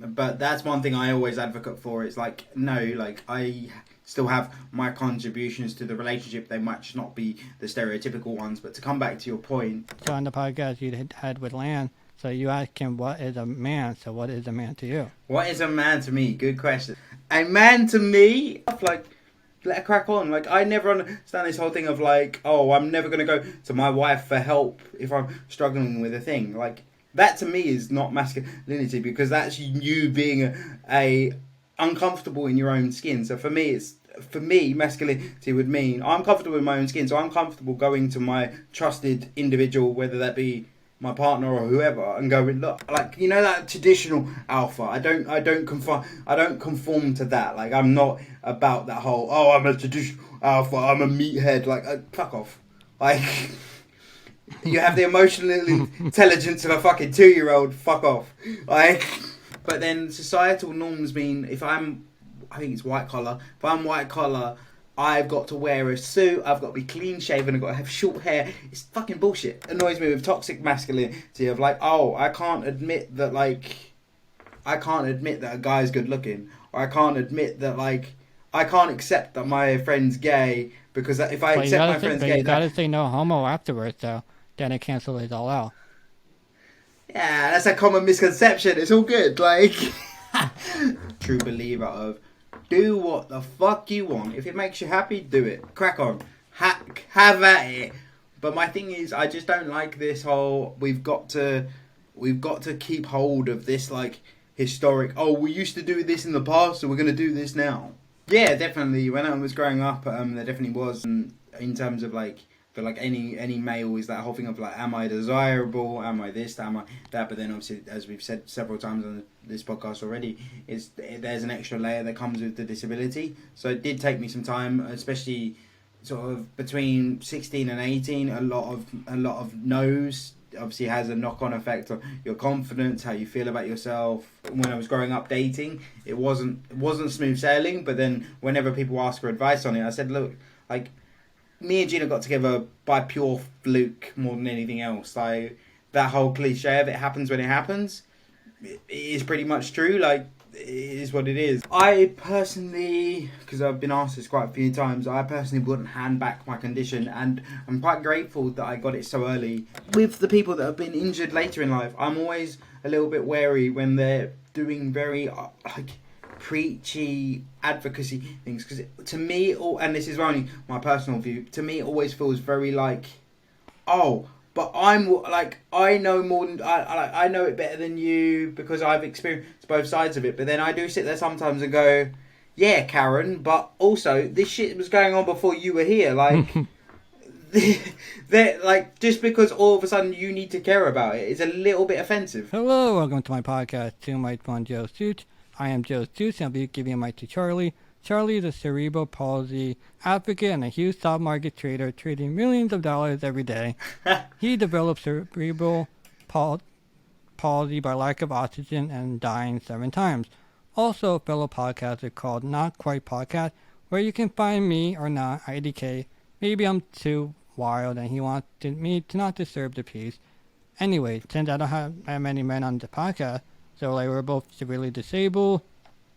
But that's one thing I always advocate for. It's like, no, like I still have my contributions to the relationship. They might just not be the stereotypical ones. But to come back to your point. So on the podcast you had with Lan, so you asked him what is a man. So what is a man to you? What is a man to me? Good question. A man to me, like, let her crack on. Like, I never understand this whole thing of like, oh, I'm never going to go to my wife for help if I'm struggling with a thing. Like, that to me is not masculinity, because that's you being a uncomfortable in your own skin. So for me, masculinity would mean I'm comfortable in my own skin. So I'm comfortable going to my trusted individual, whether that be my partner or whoever, and going, look, like, you know, that traditional alpha. I don't conform to that. Like, I'm not about that whole, oh, I'm a traditional alpha, I'm a meathead. Like, fuck off. Like, you have the emotional intelligence of a fucking 2-year-old. Fuck off. Like, but then societal norms mean I think it's white collar. If I'm white collar, I've got to wear a suit, I've got to be clean shaven, I've got to have short hair. It's fucking bullshit. It annoys me with toxic masculinity of like, oh, I can't admit that a guy's good looking. Or I can't admit that, like, I can't accept that my friend's gay, because if I accept my friend's gay... You gotta say no homo afterwards, though. Then it cancels it all out. Yeah, that's a common misconception. It's all good. Like, true believer of, do what the fuck you want. If it makes you happy, do it. Crack on. Have at it. But my thing is, I just don't like this whole, we've got to keep hold of this, like, historic, oh, we used to do this in the past, so we're going to do this now. Yeah, definitely. When I was growing up, there definitely was, in terms of, like, for like any male, is that whole thing of like, am I desirable? Am I this? Am I that? But then obviously, as we've said several times on this podcast already, there's an extra layer that comes with the disability. So it did take me some time, especially sort of between 16 and 18. A lot of no's obviously has a knock-on effect on your confidence, how you feel about yourself. When I was growing up dating, it wasn't smooth sailing. But then whenever people ask for advice on it, I said, look, like, me and Gina got together by pure fluke more than anything else. Like, that whole cliche of it happens when it happens, it is pretty much true. Like, it is what it is. I personally, because I've been asked this quite a few times, I personally wouldn't hand back my condition, and I'm quite grateful that I got it so early. With the people that have been injured later in life, I'm always a little bit wary when they're doing very, like, preachy advocacy things, because to me, and this is only my personal view, to me it always feels very like, oh, but I'm like, I know more than I know it better than you because I've experienced both sides of it. But then I do sit there sometimes and go, yeah, Karen, but also this shit was going on before you were here. Like, like, just because all of a sudden you need to care about it is a little bit offensive. Hello, welcome to my podcast, Two Mics One Joe Suits. I am Joe Suits, and I'll be giving a mic to Charlie. Charlie is a cerebral palsy advocate and a huge stock market trader, trading millions of dollars every day. He developed cerebral palsy by lack of oxygen and dying 7 times. Also, a fellow podcaster called Not Quite Podcast, where you can find me or not, IDK. Maybe I'm too wild and he wanted me to not disturb the peace. Anyway, since I don't have many men on the podcast, so like we're both severely disabled,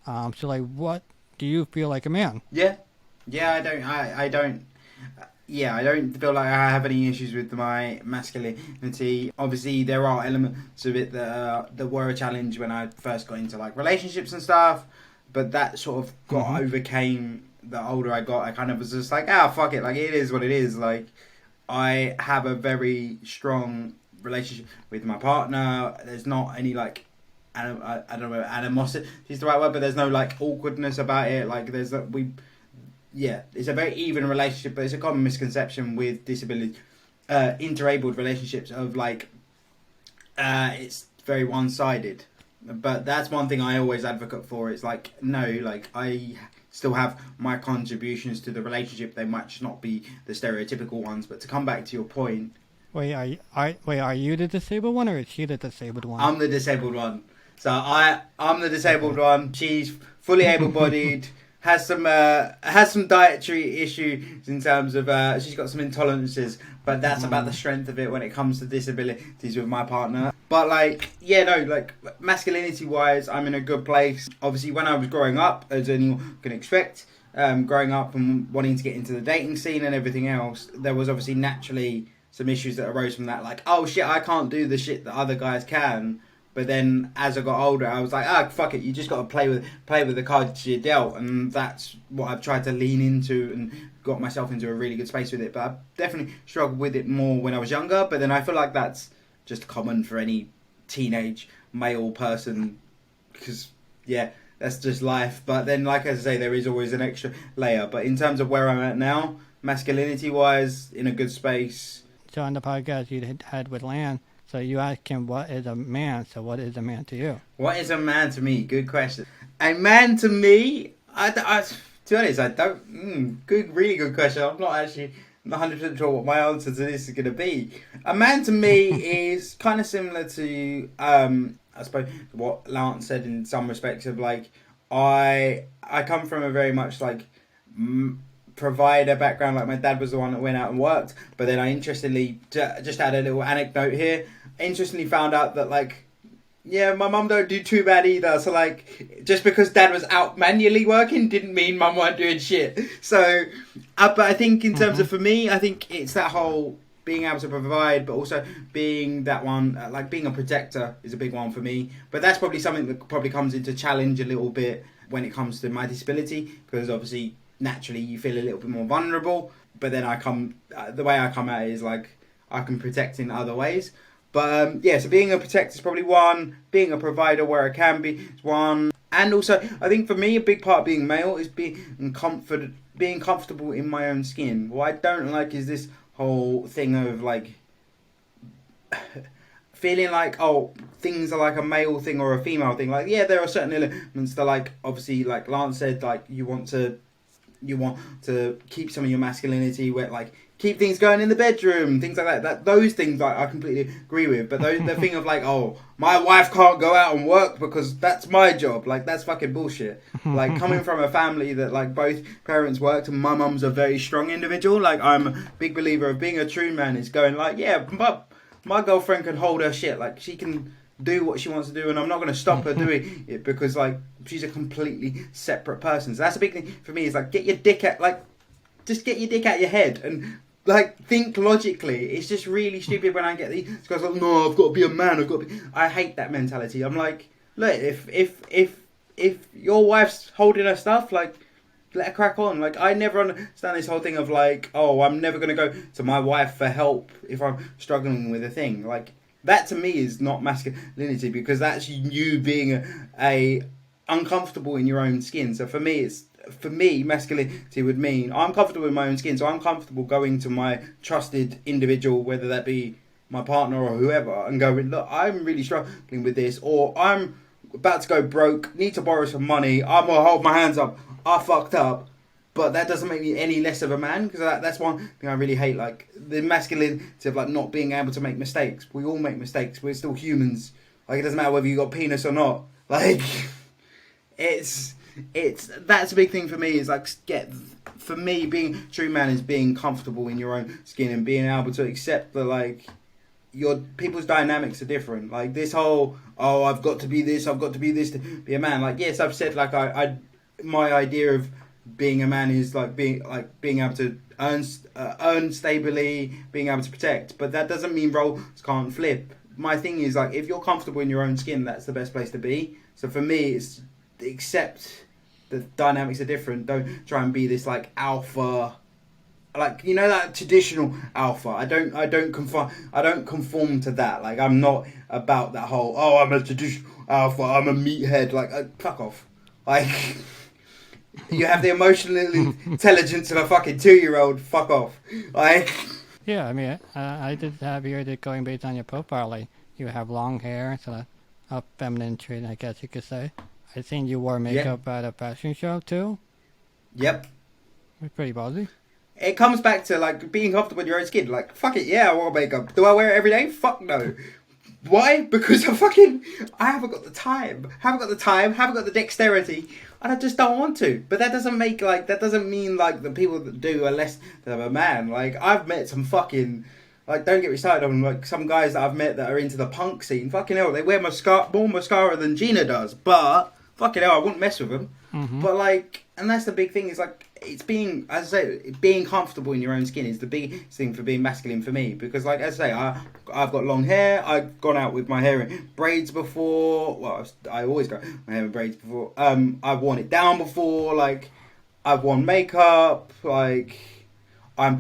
so like what do you feel like a man? Yeah, I don't feel like I have any issues with my masculinity. Obviously, there are elements of it that were a challenge when I first got into like relationships and stuff, but that sort of got overcame the older I got. I kind of was just like, fuck it, like it is what it is. Like, I have a very strong relationship with my partner. There's not any like, I don't know, animosity is the right word, but there's no like awkwardness about it. Like, it's a very even relationship, but it's a common misconception with disability, interabled relationships of like, it's very one-sided. But that's one thing I always advocate for. It's like, no, like I still have my contributions to the relationship. They might just not be the stereotypical ones. But to come back to your point, Wait, are you the disabled one, or is she the disabled one? I'm the disabled one. So I'm the disabled one. She's fully able-bodied, has some dietary issues in terms of she's got some intolerances, but that's about the strength of it when it comes to disabilities with my partner. But like, yeah, no, like masculinity wise, I'm in a good place. Obviously, when I was growing up, as anyone can expect, growing up and wanting to get into the dating scene and everything else, there was obviously naturally some issues that arose from that. Like, oh shit, I can't do the shit that other guys can. But then, as I got older, I was like, fuck it. You just got to play with the cards you're dealt, and that's what I've tried to lean into and got myself into a really good space with it. But I definitely struggled with it more when I was younger. But then I feel like that's just common for any teenage male person, because yeah, that's just life. But then, like I say, there is always an extra layer. But in terms of where I'm at now, masculinity-wise, in a good space. So on the podcast you had with Lan. So you asked him, what is a man? So what is a man to you? What is a man to me? Good question. A man to me, to be honest, I don't... really good question. I'm not actually 100% sure what my answer to this is going to be. A man to me is kind of similar to, I suppose, what Lance said in some respects of like, I come from a very much like... provider background. Like my dad was the one that went out and worked, but then I interestingly just had a little anecdote here. Interestingly found out that like, yeah, my mum don't do too bad either. So like, just because dad was out manually working didn't mean mum weren't doing shit. So but I think in terms of, for me, I think it's that whole being able to provide, but also being that one, like being a protector is a big one for me. But that's probably something that probably comes into challenge a little bit when it comes to my disability, because obviously naturally you feel a little bit more vulnerable, but then the way I come at it is like I can protect in other ways. But yeah, so being a protector is probably one, being a provider where I can be is one, and also I think for me a big part of being male is being comfortable in my own skin. What I don't like is this whole thing of like feeling like, oh, things are like a male thing or a female thing. Like, yeah, there are certain elements that, like, obviously, like Lance said, like you want to keep some of your masculinity, where like keep things going in the bedroom, things like that. Those things I completely agree with. But the thing of like, oh, my wife can't go out and work because that's my job, like that's fucking bullshit. Like coming from a family that like both parents worked and my mum's a very strong individual, like I'm a big believer of being a true man is going like, yeah, but my girlfriend can hold her shit, like she can do what she wants to do, and I'm not going to stop her doing it because like she's a completely separate person. So that's a big thing for me, is like just get your dick out your head and like think logically. It's just really stupid when I get these guys like, no, I've got to be a man, I hate that mentality. I'm like, look, if your wife's holding her stuff, like let her crack on. Like I never understand this whole thing of like, oh, I'm never going to go to my wife for help if I'm struggling with a thing. Like that to me is not masculinity, because that's you being a uncomfortable in your own skin. So for me, masculinity would mean I'm comfortable in my own skin, so I'm comfortable going to my trusted individual, whether that be my partner or whoever, and going, look, I'm really struggling with this, or I'm about to go broke, need to borrow some money, I'm going to hold my hands up, I fucked up. But that doesn't make me any less of a man, because that's one thing I really hate, like the masculinity of like not being able to make mistakes. We all make mistakes. We're still humans. Like it doesn't matter whether you got penis or not. Like it's that's a big thing for me. Is like for me, being a true man is being comfortable in your own skin and being able to accept that like your people's dynamics are different. Like this whole, oh, I've got to be this to be a man. Like yes, I've said like I my idea of being a man is like being able to earn stably, being able to protect, but that doesn't mean roles can't flip. My thing is like if you're comfortable in your own skin, that's the best place to be. So for me, it's accept the dynamics are different. Don't try and be this like alpha, like you know that traditional alpha. I don't conform to that. Like I'm not about that whole, oh, I'm a traditional alpha, I'm a meathead. Like fuck off. Like you have the emotional intelligence of a fucking 2-year-old. Fuck off. Like yeah, I mean, I did have here that going based on your profile, like you have long hair, so a feminine trait, I guess you could say. I seen you wore makeup at a fashion show too. Yep. It's pretty ballsy. It comes back to like being comfortable in your own skin. Like fuck it, yeah, I wear makeup. Do I wear it every day? Fuck no. Why? Because I haven't got the time. Haven't got the dexterity, and I just don't want to. But that doesn't mean like the people that do are less of a man. Like, I've met some fucking, like, don't get me started on like some guys that I've met that are into the punk scene. Fucking hell, they wear more mascara than Gina does. But fucking hell, I wouldn't mess with them. Mm-hmm. But like, and that's the big thing, is like, it's being, as I say, being comfortable in your own skin is the big thing for being masculine for me. Because like, as I say, I've got long hair. I've gone out with my hair in braids before. Well, I always got my hair in braids before. I've worn it down before. Like, I've worn makeup. Like, I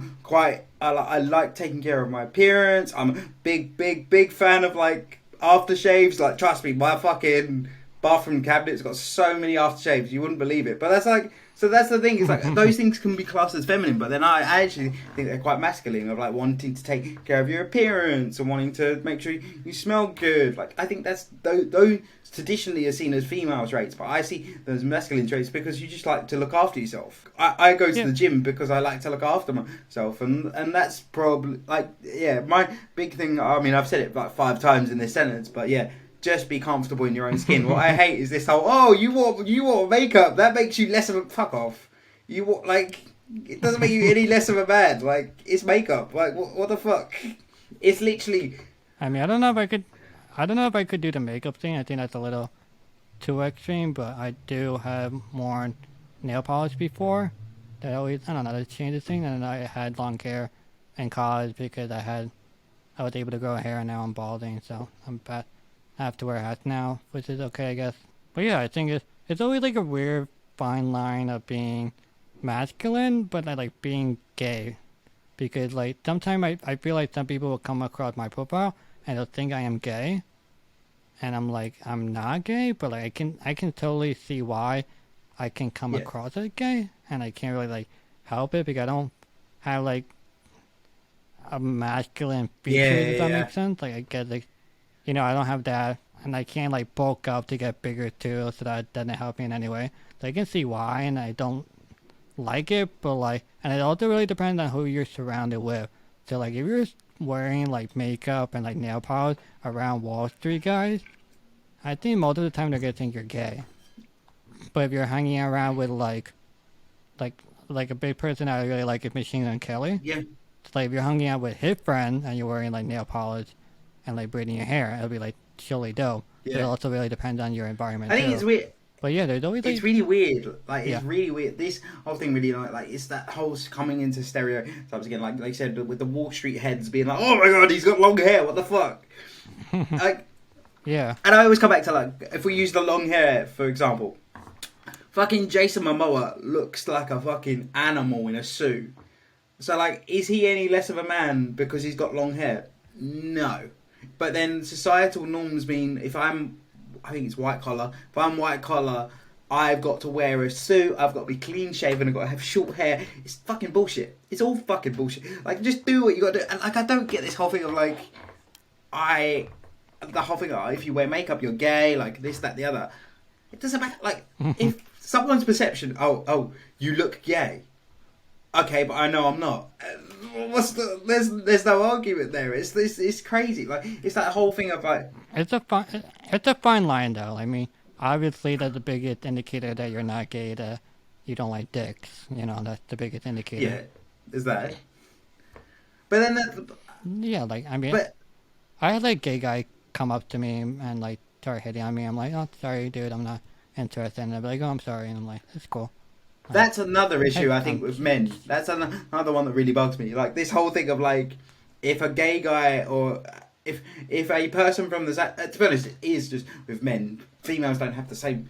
like taking care of my appearance. I'm a big fan of like aftershaves. Like, trust me, my fucking bathroom cabinet's got so many aftershaves, you wouldn't believe it. But that's like, so that's the thing, is like, those things can be classed as feminine, but then I actually think they're quite masculine, of like wanting to take care of your appearance and wanting to make sure you smell good. Like, I think that's, those traditionally are seen as female traits, but I see them as masculine traits because you just like to look after yourself. I go to the gym because I like to look after myself, and that's probably like, yeah, my big thing. I mean, I've said it like 5 times in this sentence, but yeah, just be comfortable in your own skin. What I hate is this whole, you wore makeup, that makes you less of a, fuck off. Like, it doesn't make you any less of a man. Like, it's makeup. Like, what the fuck? It's literally. I mean, I don't know if I could do the makeup thing. I think that's a little too extreme, but I do have more nail polish before. That always, I don't know, that changes things. And I had long hair in college because I was able to grow hair, and now I'm balding, so I have to wear hats now, which is okay, I guess. But yeah, I think it's always like a weird fine line of being masculine, but like being gay. Because like sometimes I feel like some people will come across my profile and they'll think I am gay. And I'm like, I'm not gay, but like I can totally see why I can come across as gay, and I can't really like help it because I don't have like a masculine features, if that makes sense. Like, I get like, you know, I don't have that, and I can't like bulk up to get bigger too, so that doesn't help me in any way. So I can see why, and I don't like it, but like, and it also really depends on who you're surrounded with. So like, if you're wearing like makeup and like nail polish around Wall Street guys, I think most of the time they're gonna think you're gay. But if you're hanging around with like a big person I really like is Machine Gun Kelly. Yeah. It's like if you're hanging out with his friend and you're wearing like nail polish and like braiding your hair, it'll be like chilly dope. Yeah. But it also really depends on your environment. I think it's weird. But yeah, there's always like, it's really weird. Like, it's really weird. This whole thing really like it's that whole coming into stereotypes again. Like I said, with the Wall Street heads being like, oh my god, he's got long hair. What the fuck? Like, yeah. And I always come back to like, if we use the long hair for example, fucking Jason Momoa looks like a fucking animal in a suit. So like, is he any less of a man because he's got long hair? No. But then societal norms mean I think it's white collar. If I'm white collar, I've got to wear a suit, I've got to be clean shaven, I've got to have short hair. It's fucking bullshit. It's all fucking bullshit. Like, just do what you got to do. And like, I don't get this whole thing of like, the whole thing of, if you wear makeup, you're gay, like this, that, the other. It doesn't matter. Like, if someone's perception, oh, you look gay. Okay, but I know I'm not. There's no argument there. It's crazy. Like, it's that whole thing of like. It's a fine line though. I mean, obviously that's the biggest indicator that you're not gay. That you don't like dicks. You know, that's the biggest indicator. Yeah, is that it? But then yeah, like, I mean, I had like gay guy come up to me and like start hitting on me. I'm like, oh, sorry, dude, I'm not interested. And they're like, oh, I'm sorry, and I'm like, it's cool. That's another issue I think with men. That's another one that really bugs me. Like, this whole thing of like, if a gay guy or if a person from the to be honest, it is just with men. Females don't have the same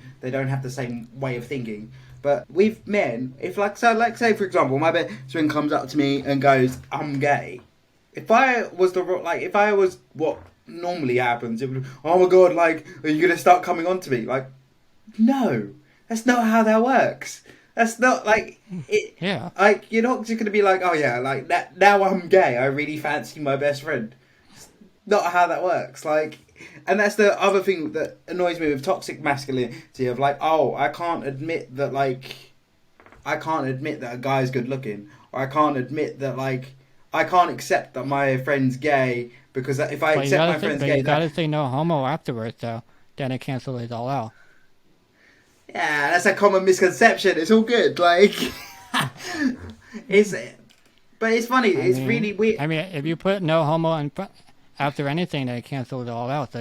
way of thinking. But with men, if like say for example, my best friend comes up to me and goes, "I'm gay." If I was what normally happens, it would, oh my god, like, are you gonna start coming on to me? Like, no, that's not how that works. That's not like it. Yeah. Like, you're not just gonna be like, oh yeah, like that. Now I'm gay. I really fancy my best friend. It's not how that works. Like, and that's the other thing that annoys me with toxic masculinity. Of like, oh, I can't admit that a guy's good looking, or I can't admit that like, I can't accept that my friend's gay because if I accept my friend's gay, you gotta say no homo afterwards, though. Then it cancels it all out. Yeah, that's a common misconception. It's all good. Like, but it's funny. It's really weird. I mean, if you put no homo in after anything, then it cancels it all out. So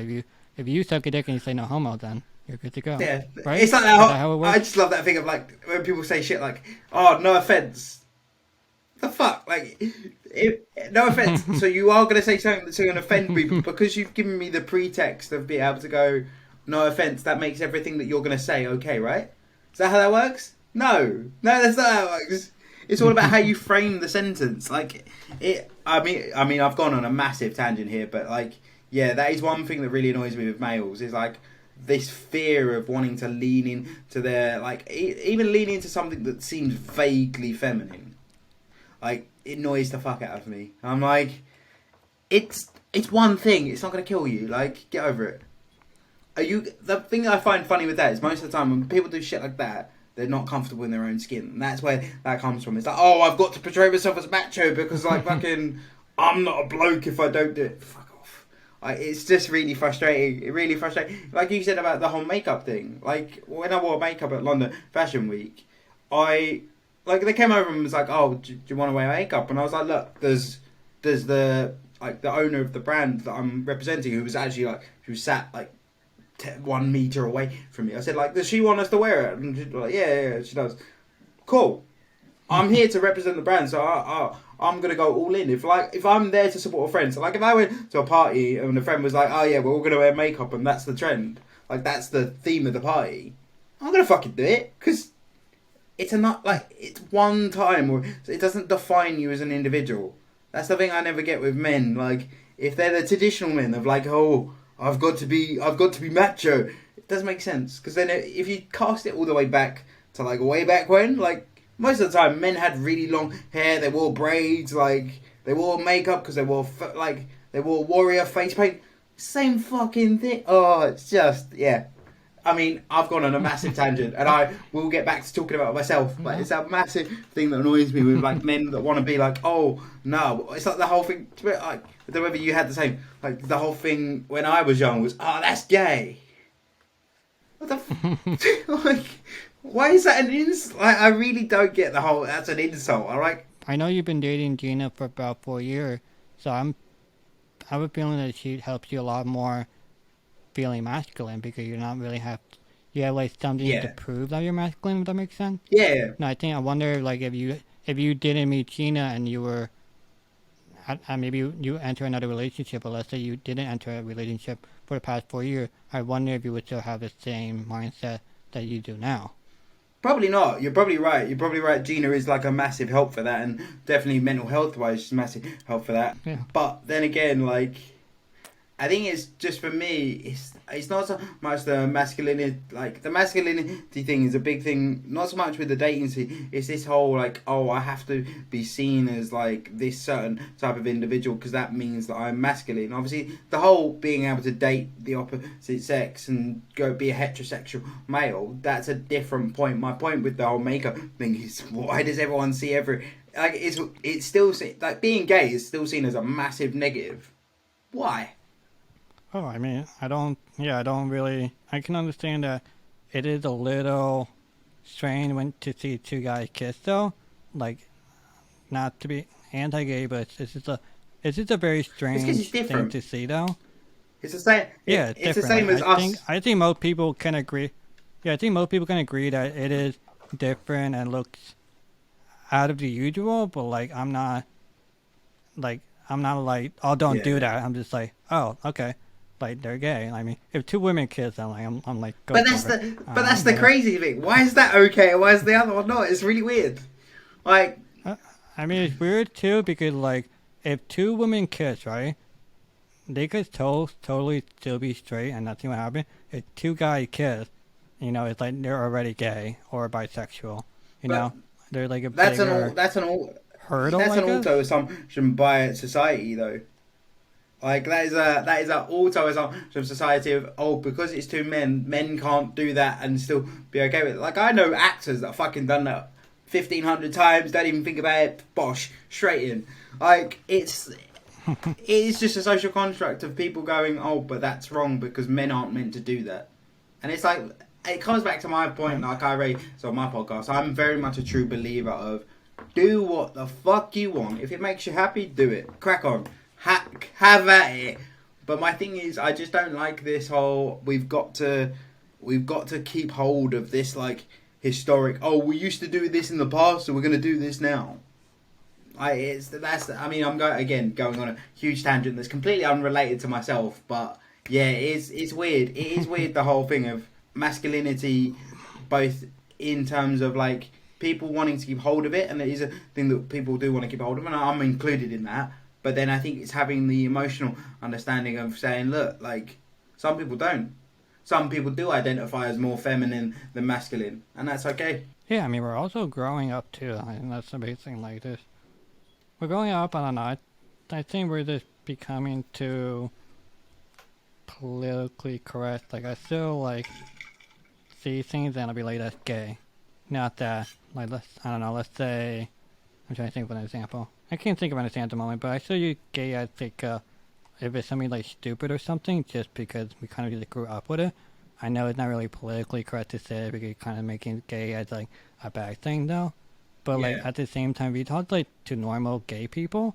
if you suck a dick and you say no homo, then you're good to go. Yeah, right? It's like that how it works? I just love that thing of like when people say shit like, "Oh, no offense." The fuck, like, no offense. So you are gonna say something that's gonna offend me because you've given me the pretext of being able to go, "No offense." That makes everything that you're gonna say okay, right? Is that how that works? No, that's not how it works. It's all about how you frame the sentence. Like it. I mean, I've gone on a massive tangent here, but like, yeah, that is one thing that really annoys me with males. Is like this fear of wanting to lean into their like even lean into something that seems vaguely feminine. Like, it annoys the fuck out of me. I'm like, it's one thing. It's not going to kill you. Like, get over it. The thing I find funny with that is most of the time when people do shit like that, they're not comfortable in their own skin. And that's where that comes from. It's like, oh, I've got to portray myself as macho because, like, fucking, I'm not a bloke if I don't do it. Fuck off. It's just really frustrating. It really frustrating. Like you said about the whole makeup thing. Like, when I wore makeup at London Fashion Week, like, they came over and was like, oh, do you want to wear makeup? And I was like, look, there's the owner of the brand that I'm representing who was actually, like, who sat, like, 1 meter away from me. I said, like, does she want us to wear it? And she's like, yeah, she does. Cool. I'm here to represent the brand, so I'm going to go all in. If I'm there to support a friend, so, like, if I went to a party and a friend was like, oh, yeah, we're all going to wear makeup and that's the trend, like, that's the theme of the party, I'm going to fucking do it, because it's one time, or it doesn't define you as an individual. That's the thing I never get with men. Like, if they're the traditional men of like, oh, I've got to be macho. It doesn't make sense because then if you cast it all the way back to like way back when, like most of the time men had really long hair. They wore braids. Like they wore makeup because they wore warrior face paint. Same fucking thing. Oh, it's just yeah. I mean, I've gone on a massive tangent, and I will get back to talking about myself. But it's a massive thing that annoys me with like men that want to be like, oh no, it's like the whole thing. Like, I don't know whether you had the same. Like the whole thing when I was young was, oh, that's gay. What the like? Why is that an insult? Like, I really don't get the whole. That's an insult. All right. I know you've been dating Gina for about 4 years, so I have a feeling that she helps you a lot more feeling masculine because you're not really you have like something to prove that you're masculine, if that makes sense. Yeah. No, I wonder like if you didn't meet Gina and you were maybe you enter another relationship, or let's say you didn't enter a relationship for the past 4 years, I wonder if you would still have the same mindset that you do now. Probably not. You're probably right. Gina is like a massive help for that, and definitely mental health wise, she's a massive help for that. Yeah. But then again, like, I think it's just for me. It's not so much the masculinity. Like the masculinity thing is a big thing. Not so much with the dating scene. It's this whole like, oh, I have to be seen as like this certain type of individual because that means that I'm masculine. Obviously, the whole being able to date the opposite sex and go be a heterosexual male. That's a different point. My point with the whole makeup thing is why does everyone see like it's still like being gay is still seen as a massive negative. Why? Oh, I mean, I can understand that it is a little strange to see two guys kiss, though. Like, not to be anti-gay, but it's just a very strange thing to see, though. It's the same. Yeah, it's the same as us. I think most people can agree. Yeah, I think most people can agree that it is different and looks out of the usual, but, like, I'm not like, oh, don't do that. I'm just like, oh, okay. Like they're gay. I mean, if two women kiss, I'm like. But that's the crazy thing. Why is that okay? And why is the other one not? It's really weird. Like, I mean, it's weird too because like, if two women kiss, right, they could totally still be straight and nothing would happen. If two guys kiss, it's like they're already gay or bisexual. They're like a that's an hurdle. That's an auto assumption by society, though. Like that is a auto assumption of society of because it's two men can't do that and still be okay with it. Like I know actors that have fucking done that 1,500 times, don't even think about it, bosh, straight in. Like, it's just a social construct of people going, oh, but that's wrong because men aren't meant to do that. And it's like, it comes back to my point, like I raised on my podcast. I'm very much a true believer of do what the fuck you want. If it makes you happy, do it. Crack on. Have at it. But my thing is, I just don't like this whole, we've got to keep hold of this, like, historic, oh, we used to do this in the past, so we're going to do this now. I'm going on a huge tangent that's completely unrelated to myself, but yeah, it's weird. It is weird, the whole thing of masculinity, both in terms of like people wanting to keep hold of it, and it is a thing that people do want to keep hold of, and I'm included in that. But then I think it's having the emotional understanding of saying, look, like, some people don't. Some people do identify as more feminine than masculine, and that's okay. Yeah, I mean, we're also growing up too. I think that's the big thing. Like this, we're growing up, and I think we're just becoming too politically correct. Like, I still like see things and I'll be like, that's gay. Not that. Like, let's say, I'm trying to think of an example. I can't think of an example at the moment, but I still use gay as like, if it's something like stupid or something, just because we kind of just grew up with it. I know it's not really politically correct to say it because you're kind of making gay as like a bad thing though. But like at the same time, if you talk like to normal gay people,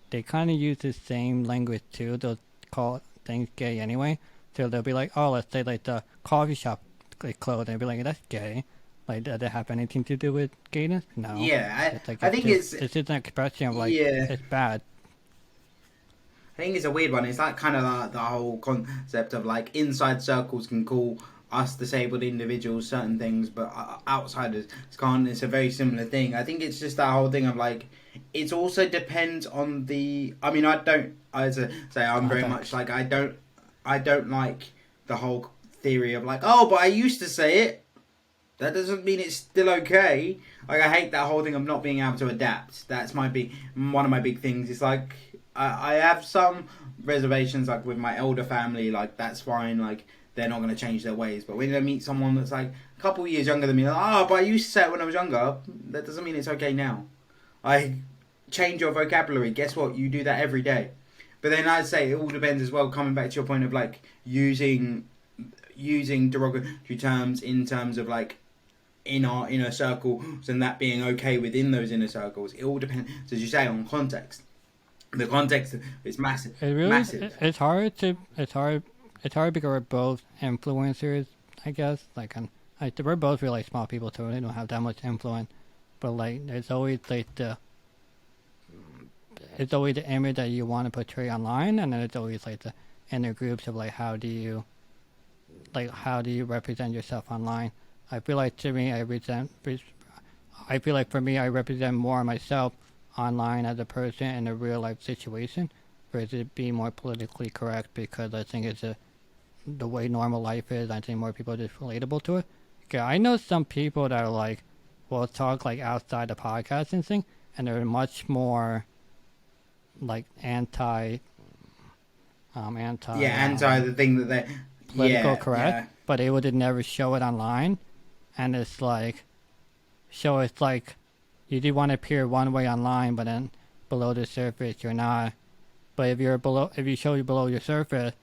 they kind of use the same language too. They'll call things gay anyway. So they'll be like, oh, let's say like the coffee shop like closed, and they'll be like, that's gay. Like, does it have anything to do with gayness? No. Yeah, I think it's just an expression of like, it's bad. I think it's a weird one. It's like kind of the whole concept of like inside circles can call us disabled individuals certain things, but outsiders can't. It's a very similar thing. I think it's just that whole thing of like, it also depends on the. I mean, I'm very much like I don't like the whole theory of like, oh, but I used to say it. That doesn't mean it's still okay. Like, I hate that whole thing of not being able to adapt. That's one of my big things. It's like, I have some reservations, like, with my elder family, like, that's fine, like, they're not going to change their ways. But when I meet someone that's, like, a couple of years younger than me, like, oh, but I used to say it when I was younger, that doesn't mean it's okay now. I change your vocabulary. Guess what? You do that every day. But then I'd say it all depends as well, coming back to your point of, like, using derogatory terms in terms of, like, in our inner circles and that being okay within those inner circles. It all depends, as you say, on context. The context is massive. Massive. It's hard because we're both influencers, I guess. Like we're both really small people, so we don't have that much influence. But like, it's always like the image that you want to portray online, and then it's always like the inner groups of like how do you represent yourself online. I feel like for me, I represent more myself online as a person in a real life situation versus being more politically correct, because I think it's the way normal life is. I think more people are just relatable to it. Okay, I know some people that are like, will talk like outside the podcast and thing, and they're much more like anti the thing that they political correct, but they would never show it online. And it's like, you do want to appear one way online, but then below the surface you're not. But if you show you below your surface,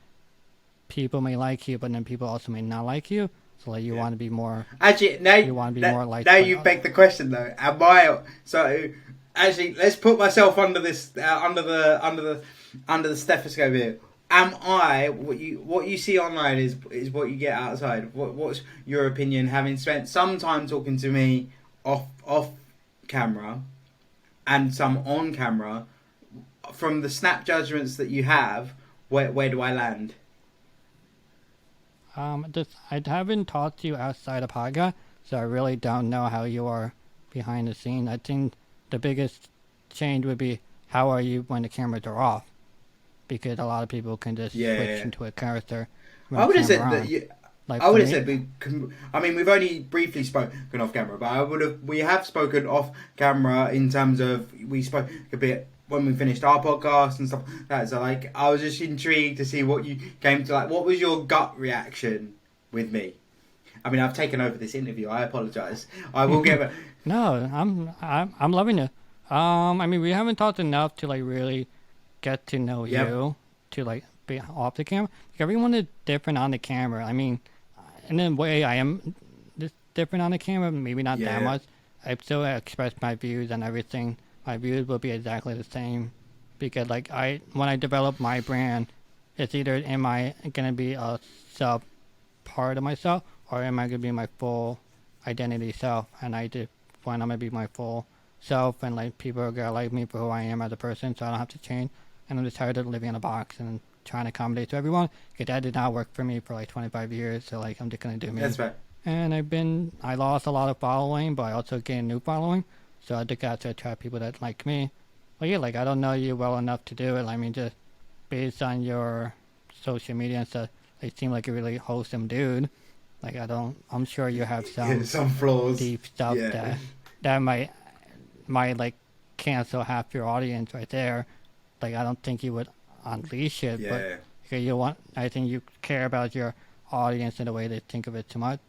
people may like you, but then people also may not like you. So like, you want to be more. Actually, more like. Now you beg the question though. Actually, let's put myself under this, under the stethoscope here. Am I what you see online is what you get outside? What's your opinion, having spent some time talking to me off camera and some on camera? From the snap judgments that you have, where do I land? I haven't talked to you outside of podcast, so I really don't know how you are behind the scene. I think the biggest change would be, how are you when the cameras are off? Because a lot of people can just switch into a character. I would have said that. I would have said we've only briefly spoken off camera, but we have spoken off camera in terms of, we spoke a bit when we finished our podcast and stuff like that. So like, I was just intrigued to see what you came to, like, what was your gut reaction with me? I mean, I've taken over this interview. I apologise. I will get. No, I'm loving it. I mean, we haven't talked enough to like really get to know you to like be off the camera. Like, everyone is different on the camera. I mean, in a way, I am just different on the camera. Maybe not that much. I still express my views and everything. My views will be exactly the same because like when I develop my brand, it's either am I gonna be a sub part of myself or am I gonna be my full identity self? And I just want I'm gonna be my full self and like people are gonna like me for who I am as a person, so I don't have to change. And I'm just tired of living in a box and trying to accommodate to everyone because that did not work for me for like 25 years. So like I'm just gonna do me. That's right. And I lost a lot of following, but I also gained new following. So I just got to attract people that like me. But yeah, like I don't know you well enough to do it. I mean, just based on your social media and stuff, you seem like a really wholesome dude. Like I'm sure you have some flaws, deep stuff that might like cancel half your audience right there. Like I don't think you would unleash it, but because I think you care about your audience in a way they think of it too much.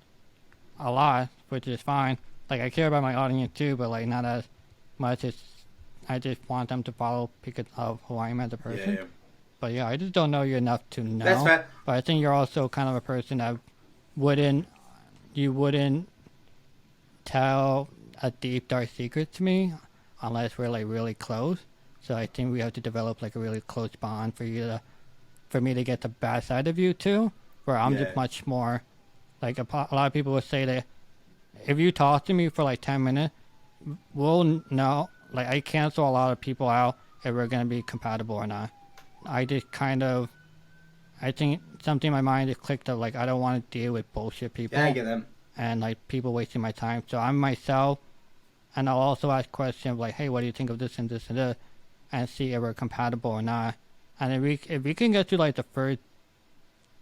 A lot, which is fine. Like I care about my audience too, but like not as much as I just want them to follow because of who I am as a person. Yeah. But yeah, I just don't know you enough to know. That's fair. But I think you're also kind of a person that you wouldn't tell a deep dark secret to me unless we're like really close. So I think we have to develop like a really close bond for me to get the bad side of you too. Where I'm just much more like a lot of people would say that if you talk to me for like 10 minutes, we'll know. Like I cancel a lot of people out if we're gonna be compatible or not. I just I think something in my mind just clicked of like I don't want to deal with bullshit people. Yeah, I get them. And like people wasting my time. So I'm myself, and I'll also ask questions like, hey, what do you think of this and this and this, and see if we're compatible or not. And if we can get to like the first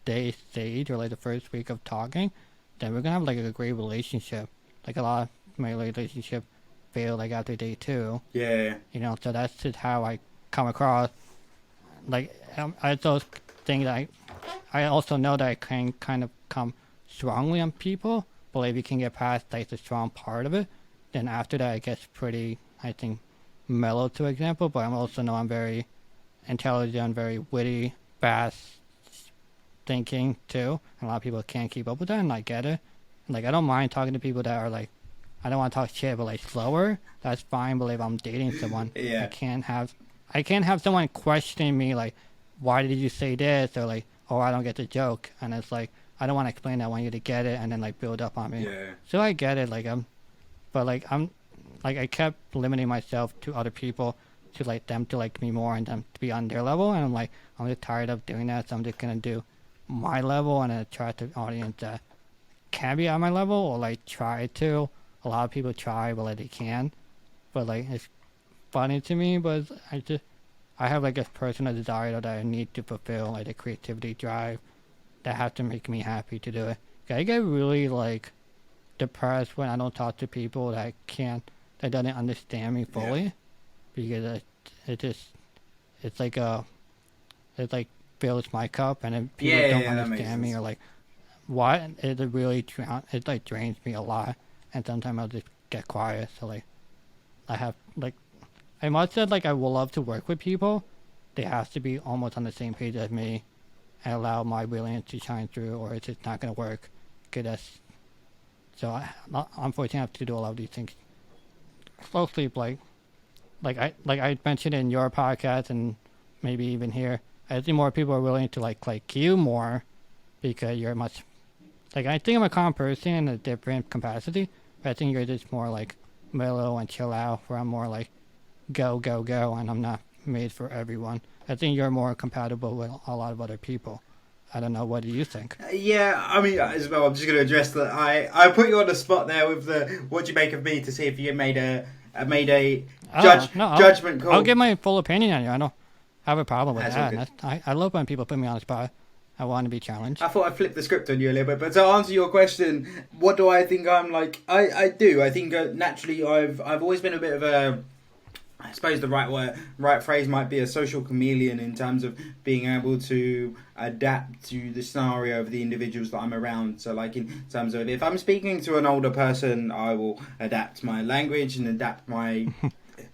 day stage or like the first week of talking, then we're gonna have like a great relationship. Like a lot of my relationship fail like after day 2. Yeah. You know, so that's just how I come across. Like I those things I also know that I can kind of come strongly on people, but if you can get past like the strong part of it, then after that it gets pretty, I think, mellow to example. But I also know I'm very intelligent, very witty, fast thinking too. And a lot of people can't keep up with that, and I get it. And, like I don't mind talking to people that are like, I don't want to talk shit, but like slower. That's fine. But if I'm dating someone, I can't have someone questioning me like, why did you say this, or like, oh, I don't get the joke. And it's like I don't want to explain that. I want you to get it and then like build up on me. Yeah. So I get it. Like I kept limiting myself to other people to like them to like me more and them to be on their level. And I'm like, I'm just tired of doing that. So I'm just gonna do my level and attract an audience that can be on my level or like try to. A lot of people try, but like they can. But like it's funny to me, but I have like a personal desire that I need to fulfill, like a creativity drive that has to make me happy to do it. I get really like depressed when I don't talk to people that doesn't understand me fully, because it like fills my cup, and then people don't understand me or like what it really it drains me a lot, and sometimes I'll just get quiet. So like I have like I must said like I would love to work with people. They have to be almost on the same page as me and allow my brilliance to shine through, or it's just not gonna work. So I unfortunately have to do a lot of these things closely. Like I mentioned in your podcast and maybe even here, I think more people are willing to like you more because you're much like I think I'm a calm person in a different capacity, but I think you're just more like mellow and chill out, where I'm more like go, and I'm not made for everyone. I think you're more compatible with a lot of other people. I don't know, what do you think? Yeah, I mean, as well, I'm just going to address that. I put you on the spot there with the what do you make of me, to see if you made a judgment call. I'll give my full opinion on you. I don't have a problem with that. I love when people put me on the spot. I want to be challenged. I thought I flipped the script on you a little bit, but to answer your question, what do I think I'm like? I do. I think naturally I've always been a bit of I suppose the right phrase might be a social chameleon in terms of being able to adapt to the scenario of the individuals that I'm around. So, like in terms of if I'm speaking to an older person, I will adapt my language and adapt my.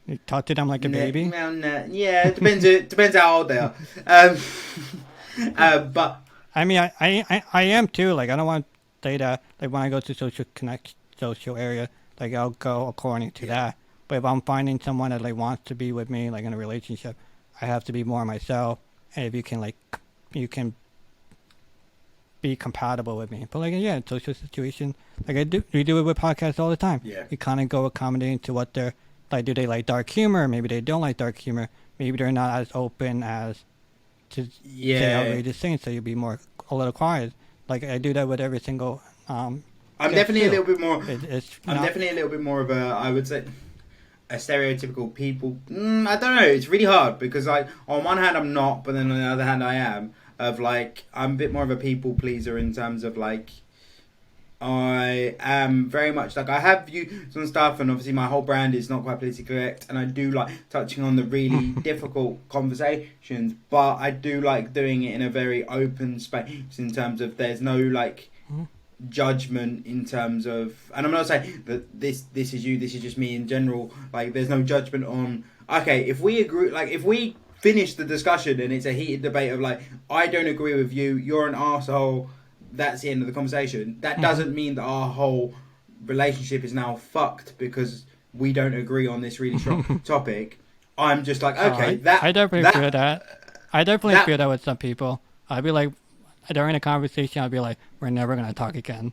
You talk to them like a baby. Yeah, it depends. It depends how old they are. But I mean, I am too. Like, I don't want to say that. Like, when I go to social area, like, I'll go according to that. But if I'm finding someone that like wants to be with me, like in a relationship, I have to be more myself. And if you can be compatible with me. But like, yeah, social situation, like we do it with podcasts all the time. Yeah. We kind of go accommodating to what they're like. Do they like dark humor? Maybe they don't like dark humor. Maybe they're not as open as to say outrageous things. So you'll be a little quiet. Like I do that with every single. I'm definitely a little bit more. I'm definitely a little bit more of a. I would say. A stereotypical people. I don't know. It's really hard because on one hand I'm not, but then on the other hand I am. Of like, I'm a bit more of a people pleaser in terms of like, I am very much like I have views on stuff, and obviously my whole brand is not quite politically correct, and I do like touching on the really difficult conversations, but I do like doing it in a very open space in terms of there's no like. Judgment in terms of, and I'm not saying that this is you, this is just me in general, like there's no judgment on, okay, if we agree, like if we finish the discussion and it's a heated debate of like, I don't agree with you, you're an arsehole, that's the end of the conversation, that doesn't mean that our whole relationship is now fucked because we don't agree on this really strong topic. I'm just like, okay, I definitely feel that. I definitely feel that with some people. I'd be like, during a conversation, I'll be like, we're never going to talk again.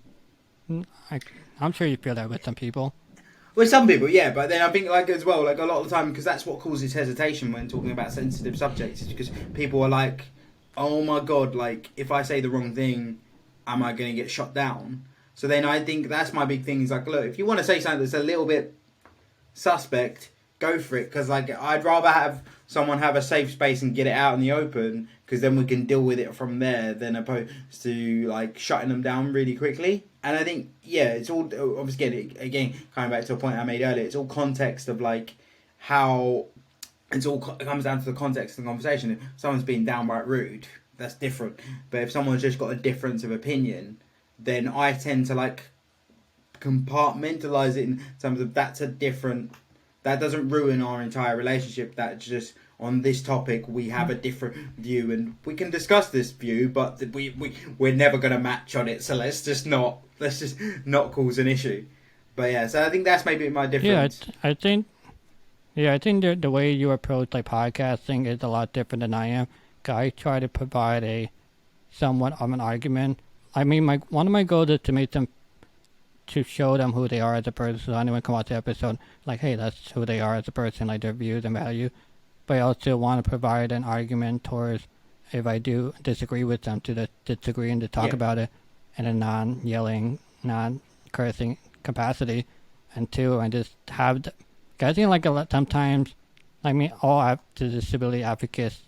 I'm sure you feel that with some people. With some people, yeah, but then I think like as well, like a lot of the time, because that's what causes hesitation when talking about sensitive subjects, is because people are like, oh my god, like if I say the wrong thing, am I going to get shot down? So then I think that's my big thing is like, look, if you want to say something that's a little bit suspect, go for it, because like I'd rather have someone have a safe space and get it out in the open, because then we can deal with it from there, than opposed to like shutting them down really quickly. And I think, yeah, it's all obviously again coming back to a point I made earlier. It's all context of like how it comes down to the context of the conversation. If someone's being downright rude, that's different. But if someone's just got a difference of opinion, then I tend to like compartmentalize it in terms of that's a different. That doesn't ruin our entire relationship. That just on this topic we have a different view, and we can discuss this view, but we're never going to match on it. So let's just not cause an issue. But yeah, so I think that's maybe my difference. Yeah, I think the way you approach like podcasting is a lot different than I am. I try to provide a somewhat of an argument. I mean, one of my goals is to make them. To show them who they are as a person, so anyone can watch the episode like, hey, that's who they are as a person, like their views and value. But I also want to provide an argument towards if I do disagree with them to disagree and to talk about it in a non-yelling, non-cursing capacity. And two, I just have I think like sometimes, I mean, all the disability advocates,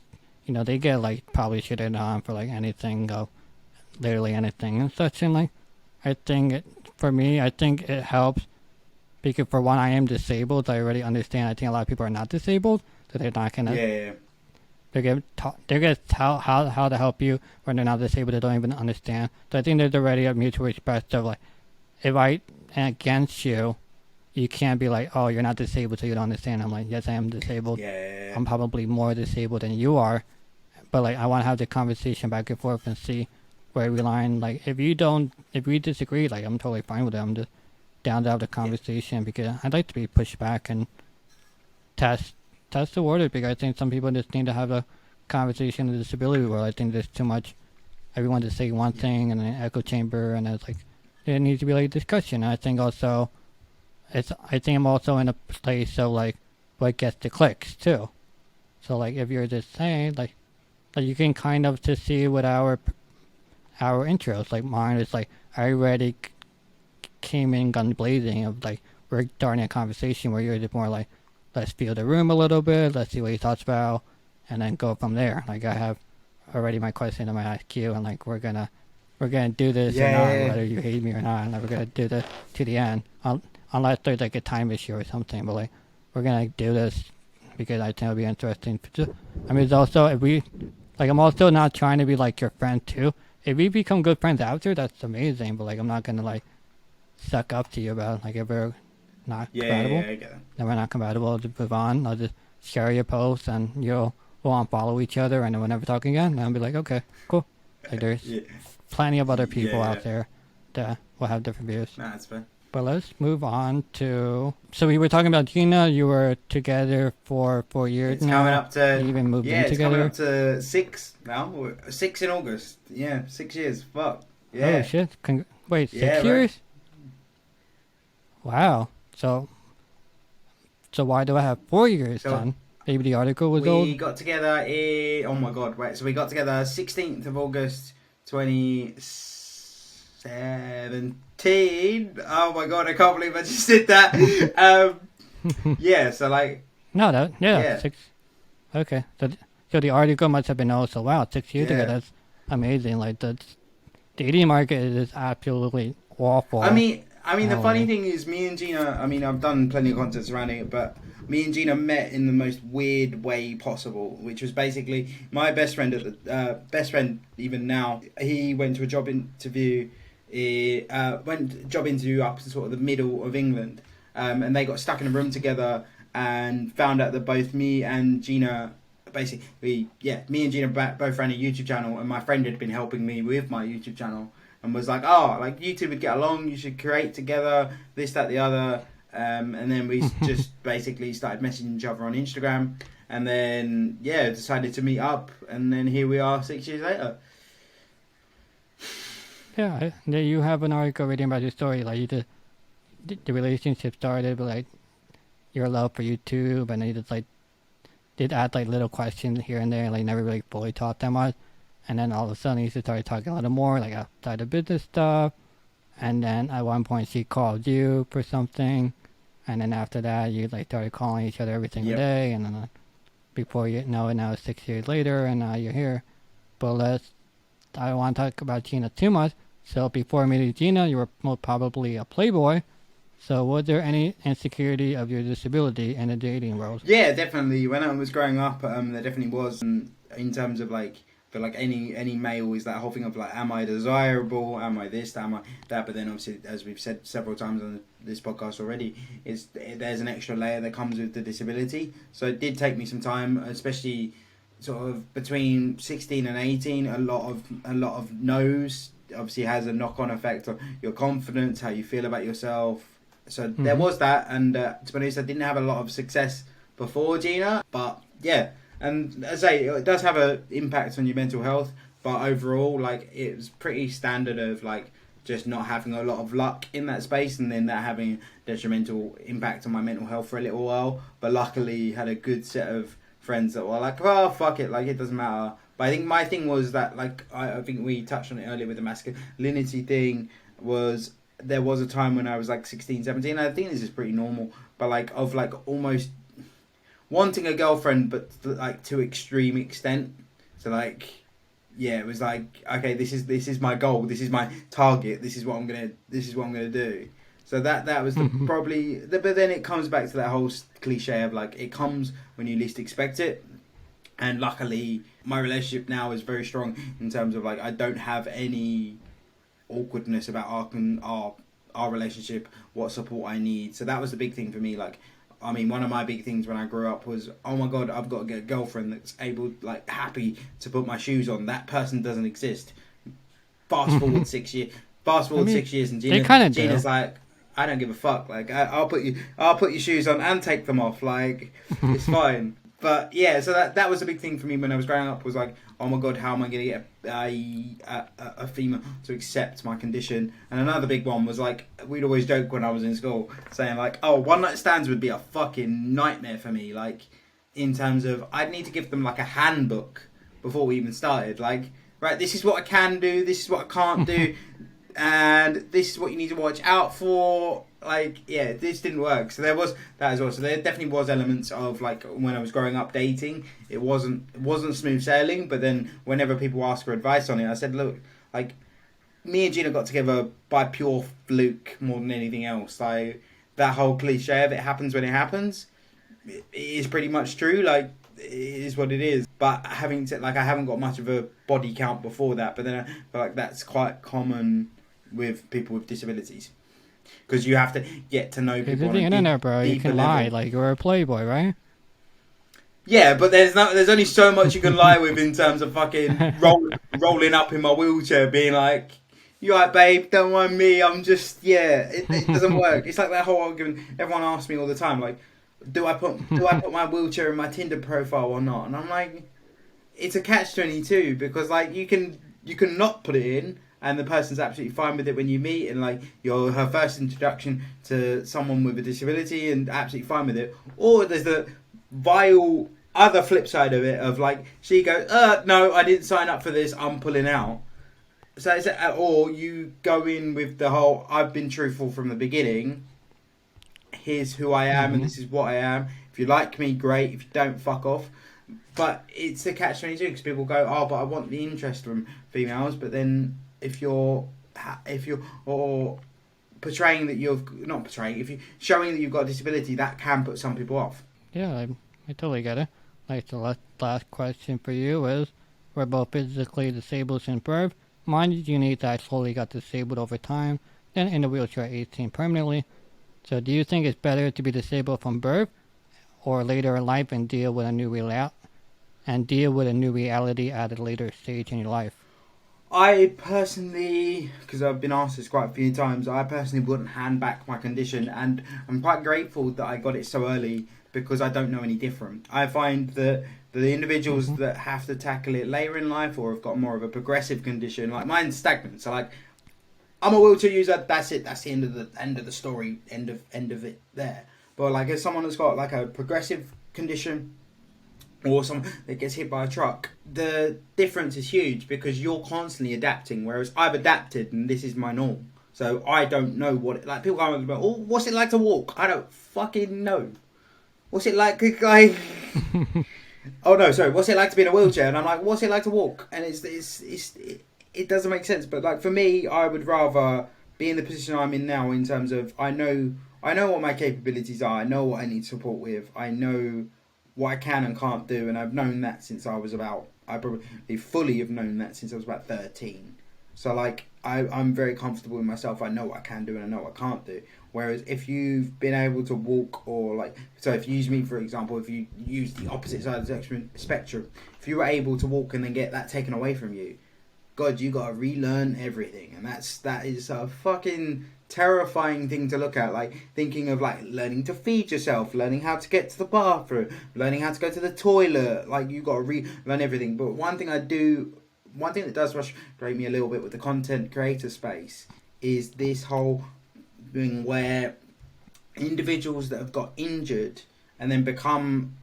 they get like probably shitted on for like anything, literally anything and such, and like I think for me, I think it helps because for one, I am disabled. I already understand. I think a lot of people are not disabled, so they're not gonna. Yeah. They're gonna tell how to help you when they're not disabled. They don't even understand. So I think there's already a mutual respect of like, if I am against you, you can't be like, oh, you're not disabled, so you don't understand. I'm like, yes, I am disabled. Yeah. I'm probably more disabled than you are, but like I want to have the conversation back and forth and see. Where we line, like if we disagree, like I'm totally fine with it. I'm just down to have the conversation because I'd like to be pushed back and test the water because I think some people just need to have a conversation in the disability world. I think there's too much everyone to say one thing in an echo chamber, and it's like there needs to be like discussion. And I think also I'm also in a place of like what gets the clicks too. So like if you're just saying like you can kind of just see what our intros, like mine is like I already came in guns blazing of like we're starting a conversation where you're just more like let's feel the room a little bit, let's see what he thoughts about, and then go from there. Like I have already my question in my queue, and like we're gonna do this or not, whether you hate me or not, and we're gonna do this to the end, unless there's like a time issue or something. But like we're gonna do this because I think it'll be interesting. I mean, it's also if we like, I'm also not trying to be like your friend too. If we become good friends after, that's amazing. But like, I'm not gonna like suck up to you about like if we're not compatible. I get that. Then we're not compatible. I'll just move on. I'll just share your posts and we'll unfollow each other, and then we'll never talk again. And I'll be like, okay, cool. Like there's plenty of other people out there that will have different views. Nah, that's fair. But let's move on to. So we were talking about Gina. You were together for 4 years It's now. coming up to You even moved in it's together. coming up to 6 now. 6 in August. Yeah, 6 years. Fuck. Yeah. Oh shit! Wait, 6 Yeah, years? Wow. So why do I have 4 years So, then? Maybe the article was We old. got together oh my god, wait. So we got together 16th of August 2017. Oh my god, I can't believe I just did that. Yeah, so like. No, Yeah. 6. Okay, so the article must have been also wow 6 years ago. Yeah. That's amazing. Like the dating market is absolutely awful. I mean, the funny Like- thing is, me and Gina. I mean, I've done plenty of content surrounding it, but me and Gina met in the most weird way possible, which was basically my best friend at the best friend even now. He went to a job interview. Went job interview up in sort of the middle of England, and they got stuck in a room together and found out that both me and Gina. Basically, me and Gina both ran a YouTube channel, and my friend had been helping me with my YouTube channel, and was like, "Oh, like you two would get along. You should create together. This, that, the other." And then we just basically started messaging each other on Instagram, and then decided to meet up, and then here we are 6 years later. Yeah, you have an article written about your story. Like you just the relationship started, but like your love for YouTube, and then you just like did add like little questions here and there, like never really fully talked that much. And then all of a sudden you just started talking a little more, like outside of business stuff. And then at one point she called you for something, and then after that you like started calling each other every single day, and then before you know it, now it's 6 years later, and now you're here. But I don't want to talk about Gina too much. So before meeting Gina, you were most probably a playboy. So was there any insecurity of your disability in the dating world? Yeah, definitely. When I was growing up, there definitely was. In terms of like, for like any male, is that whole thing of like, am I desirable? Am I this? Am I that? But then obviously, as we've said several times on this podcast already, there's an extra layer that comes with the disability. So it did take me some time, especially sort of between 16 and 18. A lot of no's obviously has a knock-on effect on your confidence, how you feel about yourself. So there was that, and to be honest, I didn't have a lot of success before Gina, but yeah, and as I say, it does have an impact on your mental health, but overall, like, it was pretty standard of like just not having a lot of luck in that space, and then that having a detrimental impact on my mental health for a little while. But luckily, had a good set of friends that were like, "Oh, fuck it, like it doesn't matter." But I think my thing was that, like, I think we touched on it earlier with the masculinity thing, was there was a time when I was like 16, 17. I think this is pretty normal, but like of like almost wanting a girlfriend, but like to extreme extent. So like, yeah, it was like, okay, this is my goal, this is my target, this is what I'm gonna do. So that was probably, but then it comes back to that whole cliche of like, it comes when you least expect it. And luckily, my relationship now is very strong in terms of like, I don't have any awkwardness about our relationship, what support I need. So that was the big thing for me. Like, I mean, one of my big things when I grew up was, oh my god, I've got to get a girlfriend that's able, like, happy to put my shoes on. That person doesn't exist. Fast forward 6 years. 6 years, and Gina's like, I don't give a fuck. Like, I'll put your shoes on and take them off. Like, it's fine. But yeah, so that was a big thing for me when I was growing up, was like, oh my god, how am I going to get a female to accept my condition? And another big one was like, we'd always joke when I was in school, saying like, oh, one night stands would be a fucking nightmare for me. Like, in terms of, I'd need to give them like a handbook before we even started. Like, right, this is what I can do, this is what I can't do, and this is what you need to watch out for. Like, yeah, this didn't work. So there was that as well. So there definitely was elements of like, when I was growing up dating, it wasn't smooth sailing. But then whenever people ask for advice on it, I said, look, like, me and Gina got together by pure fluke more than anything else. Like, that whole cliche of it happens when it happens. it is pretty much true. Like, it is what it is. But having said, like, I haven't got much of a body count before that. But then I feel like that's quite common with people with disabilities. Because you have to get to know people It's on the a internet, bro. You deeper can lie. level. Like, you're a playboy, right? Yeah, but there's only so much you can lie with in terms of fucking rolling up in my wheelchair, being like, "You alright, babe? Don't mind me. I'm just It doesn't work. It's like that whole argument. Everyone asks me all the time, like, do I put my wheelchair in my Tinder profile or not? And I'm like, it's a catch-22 because like you can not put it in. And the person's absolutely fine with it when you meet, and like you're her first introduction to someone with a disability, and absolutely fine with it. Or there's the vile other flip side of it, of like she goes, no, I didn't sign up for this, I'm pulling out. So it's, or you go in with the whole, I've been truthful from the beginning. Here's who I am, and this is what I am. If you like me, great. If you don't, fuck off. But it's a catch-22 because people go, oh, but I want the interest from females, but then if you're or portraying that if you're showing that you've got a disability, that can put some people off. Yeah, I totally get it. Like, the last question for you is, we're both physically disabled since birth. Mine is unique that I slowly got disabled over time, then in a wheelchair at 18 permanently. So do you think it's better to be disabled from birth or later in life and deal with a new reality at a later stage in your life? I personally, because I've been asked this quite a few times, I personally wouldn't hand back my condition, and I'm quite grateful that I got it so early because I don't know any different. I find that the individuals that have to tackle it later in life or have got more of a progressive condition, like mine's stagnant, so like I'm a wheelchair user, that's it, that's the end of the story, end of it there. But like as someone that's got like a progressive condition, or someone that gets hit by a truck, the difference is huge because you're constantly adapting, whereas I've adapted and this is my norm. So I don't know like people go about, oh, what's it like to walk? I don't fucking know. What's it like oh no, sorry, what's it like to be in a wheelchair? And I'm like, what's it like to walk? And it doesn't make sense. But like for me, I would rather be in the position I'm in now in terms of I know what my capabilities are, I know what I need support with, I know what I can and can't do, and I've known that since I probably fully have known that since I was about 13. So like I'm very comfortable with myself. I know what I can do and I know what I can't do. Whereas if you've been able to walk, or like, so if you use me for example, if you use the opposite side of the spectrum, if you were able to walk and then get that taken away from you, God, you gotta relearn everything, and that is a fucking terrifying thing to look at. Like thinking of like learning to feed yourself, learning how to get to the bathroom, learning how to go to the toilet. Like you gotta relearn everything. But one thing that does frustrate me a little bit with the content creator space is this whole thing where individuals that have got injured and then become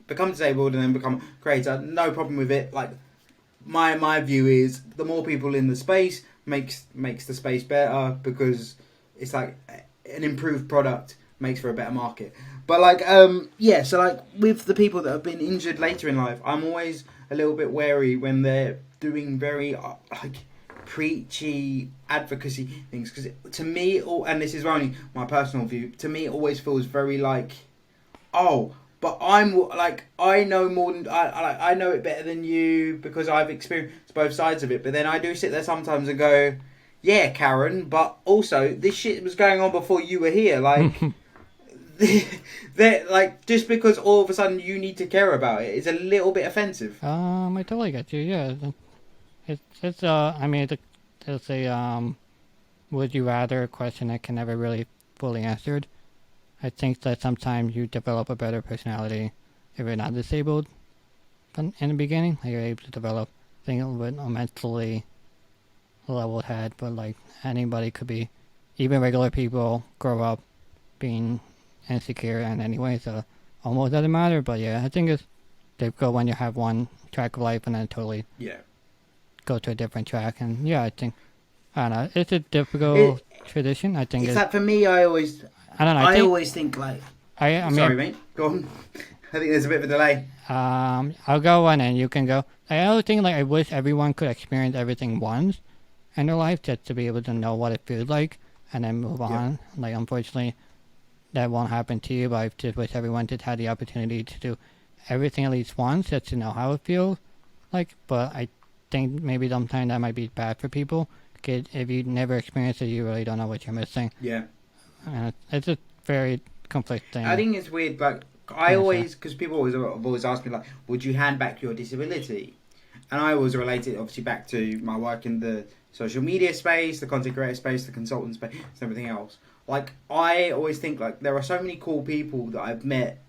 disabled and then become creator, no problem with it. Like my view is the more people in the space makes the space better, because it's like an improved product makes for a better market. But like so like with the people that have been injured later in life, I'm always a little bit wary when they're doing very like preachy advocacy things, because to me, and this is only my personal view, to me it always feels very like, oh, but I'm like, I know more than I know it better than you because I've experienced both sides of it. But then I do sit there sometimes and go, yeah, Karen, but also this shit was going on before you were here. Like, like just because all of a sudden you need to care about it is a little bit offensive. I totally get you. Yeah, it's I mean it's a would you rather question that can never really fully answered. I think that sometimes you develop a better personality if you're not disabled in the beginning. Like you're able to develop things a little bit mentally level-head, but like anybody could be, even regular people grow up being insecure and anyway, so almost doesn't matter. But yeah, I think it's difficult when you have one track of life and then totally go to a different track. And yeah, I don't know, it's a difficult tradition. I think it's like for me, I always think like I mean, sorry mate, go on. I think there's a bit of a delay. I'll go on and you can go. I also think like I wish everyone could experience everything once in their life just to be able to know what it feels like and then move on. Like unfortunately that won't happen to you, but I just wish everyone just had the opportunity to do everything at least once, just to know how it feels like. But I think maybe sometimes that might be bad for people. 'Cause if you never experience it, you really don't know what you're missing. Yeah. And it's a very conflicting. I think it's weird, like, because people always ask me, like, would you hand back your disability? And I always relate it, obviously, back to my work in the social media space, the content creator space, the consultant space, and everything else. Like, I always think, like, there are so many cool people that I've met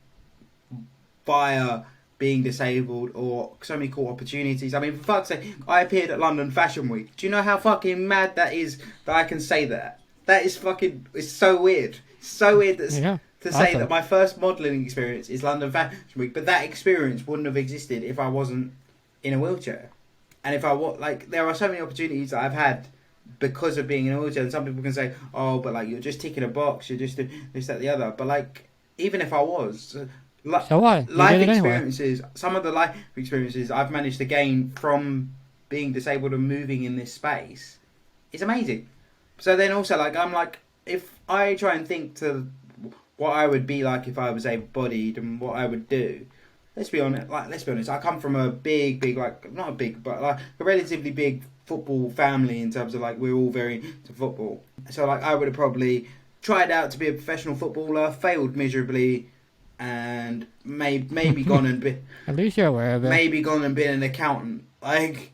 via being disabled, or so many cool opportunities. I mean, for fuck's sake, I appeared at London Fashion Week. Do you know how fucking mad that is that I can say that? That is fucking, it's so weird. It's so weird that to say that my first modelling experience is London Fashion Week, but that experience wouldn't have existed if I wasn't in a wheelchair. And if I was, like, there are so many opportunities that I've had because of being in a wheelchair. And some people can say, oh, but like, you're just ticking a box, you're just doing this, that, the other. But like, even if I was, so what? Life experiences, some of the life experiences I've managed to gain from being disabled and moving in this space, it's amazing. So then also, like, I'm like, if I try and think to what I would be like if I was able-bodied and what I would do, let's be honest, I come from a big, like, not a big, but like a relatively big football family in terms of, like, we're all very into football. So, like, I would have probably tried out to be a professional footballer, failed miserably, and maybe gone and been... At least you're aware of it. Maybe gone and been an accountant. Like...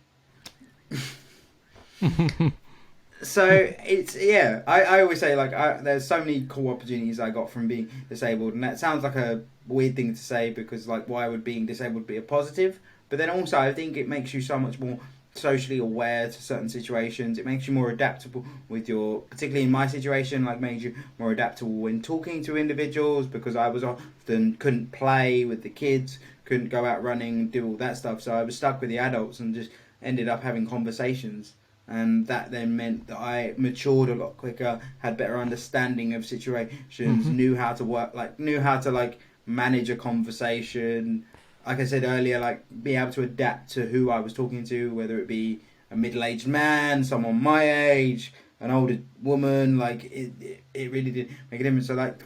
So, it's, yeah, I always say, like, there's so many cool opportunities I got from being disabled, and that sounds like a weird thing to say, because, like, why would being disabled be a positive? But then also, I think it makes you so much more socially aware to certain situations. It makes you more adaptable with particularly in my situation, like, makes you more adaptable when talking to individuals, because I was often couldn't play with the kids, couldn't go out running and do all that stuff, so I was stuck with the adults and just ended up having conversations. And that then meant that I matured a lot quicker, had better understanding of situations, knew how to work, like, knew how to, like, manage a conversation. Like I said earlier, like, be able to adapt to who I was talking to, whether it be a middle-aged man, someone my age, an older woman. Like, it really did make a difference. So, like,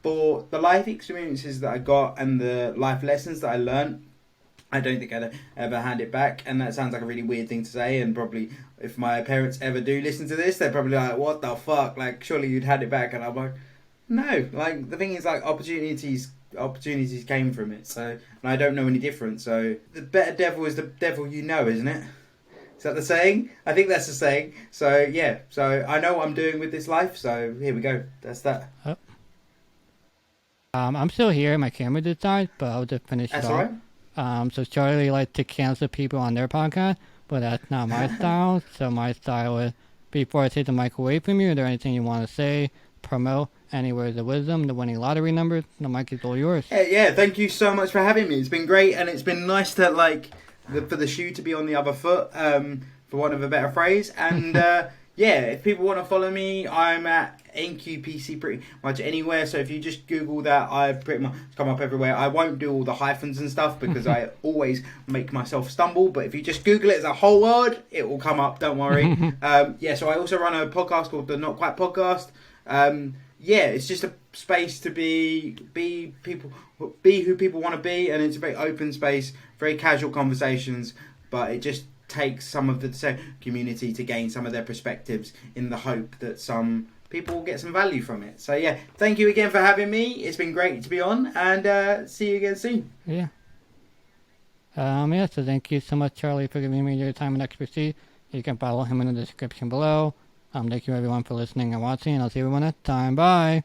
for the life experiences that I got and the life lessons that I learned, I don't think I'd ever hand it back. And that sounds like a really weird thing to say, and probably if my parents ever do listen to this, they're probably like, what the fuck, like, surely you'd hand it back. And I'm like, no, like, the thing is, like, opportunities came from it, so, and I don't know any different. So the better devil is the devil you know, isn't it? Is that the saying? I think that's the saying. So yeah, so I know what I'm doing with this life, so here we go. That's that. I'm still here. My camera just died, but I'll just finish it off. That's alright. So Charlie likes to cancel people on their podcast, but that's not my style. So my style is, before I take the mic away from you, is there anything you want to say, promote, any words of wisdom, the winning lottery numbers? The mic is all yours. Yeah, thank you so much for having me. It's been great, and it's been nice to, like, for the shoe to be on the other foot, for want of a better phrase. And yeah, if people want to follow me, I'm at NQPC pretty much anywhere. So if you just Google that, I pretty much come up everywhere. I won't do all the hyphens and stuff because I always make myself stumble. But if you just Google it as a whole word, it will come up. Don't worry. Yeah, so I also run a podcast called the Not Quite Podcast. Yeah, it's just a space to be who people want to be, and it's a very open space, very casual conversations, but it just takes some of the community to gain some of their perspectives in the hope that some people will get some value from it. So yeah, thank you again for having me. It's been great to be on, and see you again soon. Yeah. Yeah, so thank you so much, Charlie, for giving me your time and expertise. You can follow him in the description below. Thank you everyone for listening and watching, and I'll see everyone next time. Bye!